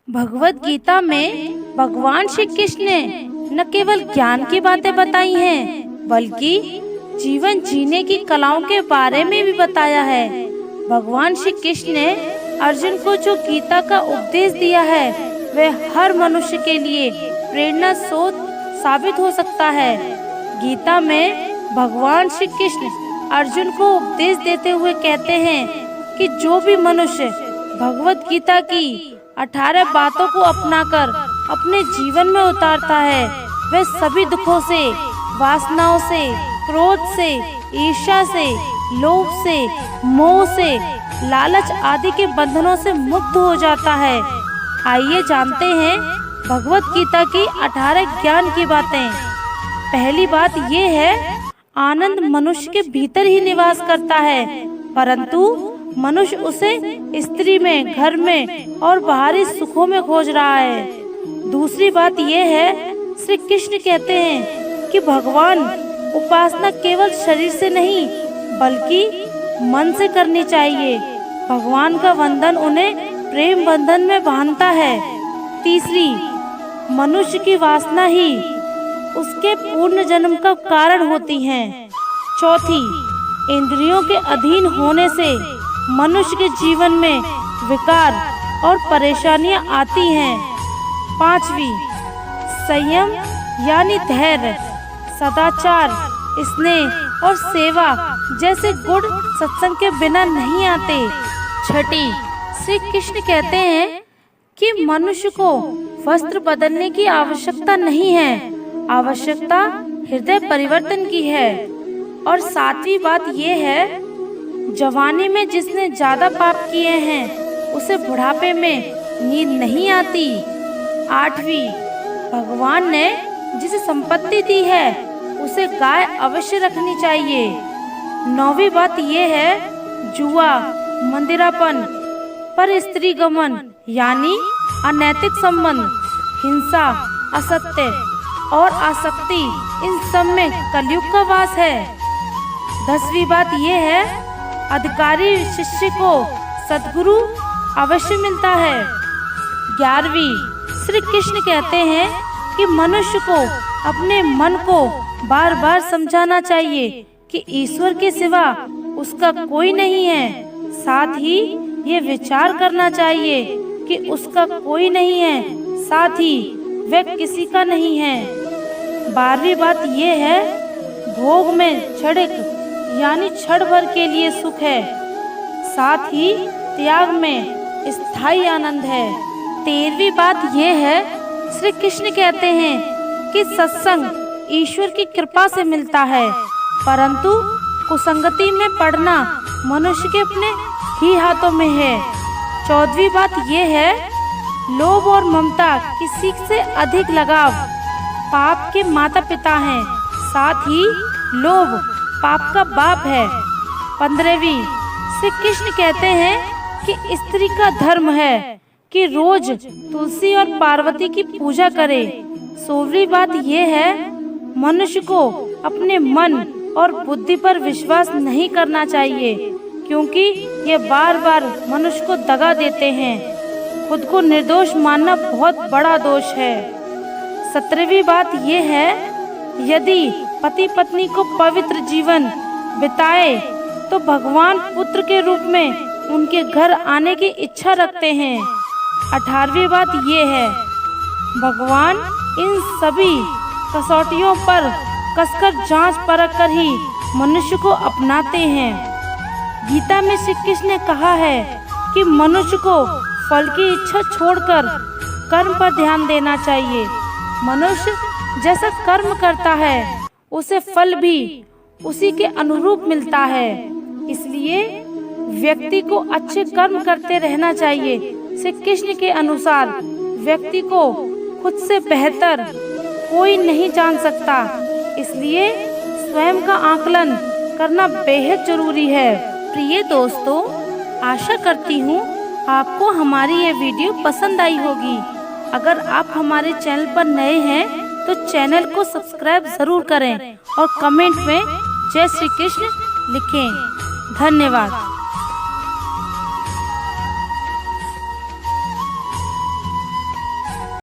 भगवत गीता में भगवान श्री कृष्ण ने न केवल ज्ञान की बातें बताई हैं, बल्कि जीवन जीने की कलाओं के बारे में भी बताया है। भगवान श्री कृष्ण ने अर्जुन को जो गीता का उपदेश दिया है, वह हर मनुष्य के लिए प्रेरणा स्रोत साबित हो सकता है। गीता में भगवान श्री कृष्ण अर्जुन को उपदेश देते हुए कहते हैं कि जो भी मनुष्य भगवत गीता की 18 बातों को अपनाकर अपने जीवन में उतारता है, वह सभी दुखों से, वासनाओं से, क्रोध से, ईर्ष्या से, लोभ से, मोह से, लालच आदि के बंधनों से मुक्त हो जाता है। आइए जानते हैं भगवत गीता की 18 ज्ञान की बातें। पहली बात ये है, आनंद मनुष्य के भीतर ही निवास करता है, परंतु मनुष्य उसे स्त्री में, घर में और बाहरी सुखों में खोज रहा है। दूसरी बात यह है, श्री कृष्ण कहते हैं कि भगवान उपासना केवल शरीर से नहीं बल्कि मन से करनी चाहिए। भगवान का वंदन उन्हें प्रेम बंधन में बांधता है। तीसरी, मनुष्य की वासना ही उसके पूर्ण जन्म का कारण होती है। चौथी, इंद्रियों के अधीन होने से मनुष्य के जीवन में विकार और परेशानियां आती हैं। पांचवी, संयम यानी धैर्य, सदाचार, स्नेह और सेवा जैसे गुण सत्संग के बिना नहीं आते। छठी, श्री कृष्ण कहते हैं कि मनुष्य को वस्त्र बदलने की आवश्यकता नहीं है, आवश्यकता हृदय परिवर्तन की है। और सातवीं बात यह है, जवानी में जिसने ज्यादा पाप किए हैं उसे बुढ़ापे में नींद नहीं आती। आठवीं, भगवान ने जिसे संपत्ति दी है उसे गाय अवश्य रखनी चाहिए। नौवीं बात यह है, जुआ, मंदिरापन, पर स्त्री गमन यानी अनैतिक संबंध, हिंसा, असत्य और आसक्ति, इन सब में कलयुग का वास है। 10वीं बात यह है, अधिकारी शिष्य को सद्गुरु अवश्य मिलता है। 11वीं, श्री कृष्ण कहते हैं कि मनुष्य को अपने मन को बार बार समझाना चाहिए कि ईश्वर के सिवा उसका कोई नहीं है। साथ ही ये विचार करना चाहिए कि उसका कोई नहीं है, साथ ही वह किसी का नहीं है। 12वीं बात यह है, भोग में क्षणिक यानी क्षण भर के लिए सुख है, साथ ही त्याग में स्थायी आनंद है। 13वीं बात यह है, श्री कृष्ण कहते हैं कि सत्संग ईश्वर की कृपा से मिलता है, परंतु कुसंगति में पड़ना मनुष्य के अपने ही हाथों में है। 14वीं बात यह है, लोभ और ममता किसी से अधिक लगाव पाप के माता पिता हैं, साथ ही लोभ पाप का बाप है। 15वीं, श्री कृष्ण कहते हैं कि स्त्री का धर्म है कि रोज तुलसी और पार्वती की पूजा करे। 16वीं बात यह है, मनुष्य को अपने मन और बुद्धि पर विश्वास नहीं करना चाहिए, क्योंकि ये बार बार मनुष्य को दगा देते हैं। खुद को निर्दोष मानना बहुत बड़ा दोष है। 17वीं बात यह है, यदि पति पत्नी को पवित्र जीवन बिताए तो भगवान पुत्र के रूप में उनके घर आने की इच्छा रखते हैं। 18वीं बात ये है, भगवान इन सभी कसौटियों पर कसकर जांच परख कर ही मनुष्य को अपनाते हैं। गीता में श्री कृष्ण ने कहा है कि मनुष्य को फल की इच्छा छोड़कर कर्म पर ध्यान देना चाहिए। मनुष्य जैसा कर्म करता है उसे फल भी उसी के अनुरूप मिलता है, इसलिए व्यक्ति को अच्छे कर्म करते रहना चाहिए। श्री कृष्ण के अनुसार व्यक्ति को खुद से बेहतर कोई नहीं जान सकता, इसलिए स्वयं का आकलन करना बेहद जरूरी है। प्रिय दोस्तों, आशा करती हूँ आपको हमारी ये वीडियो पसंद आई होगी। अगर आप हमारे चैनल पर नए हैं तो चैनल को सब्सक्राइब जरूर करें और कमेंट में जय श्री कृष्ण लिखें। धन्यवाद।